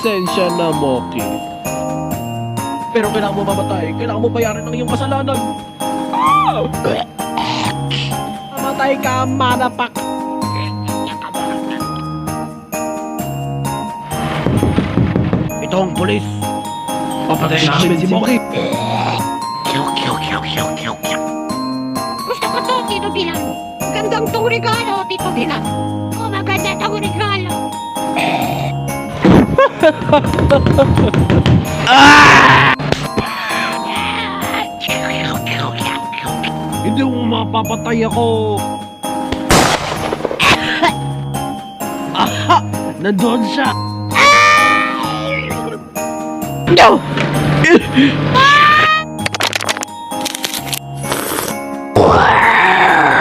Pasensya na, Moki. Pero kailangan mo mamatay. Kailangan mo bayaran ng iyong kasalanan. Mamatay ka, manapak! Ito ang pulis. Papatayin namin si Moki. Gusto ko to, Tito Bilang. Gandang tong regalo, Tito Bilang. Oh, maganda tong regalo. Hindi mo mapapatay ako. Aha! Nandun siya. No!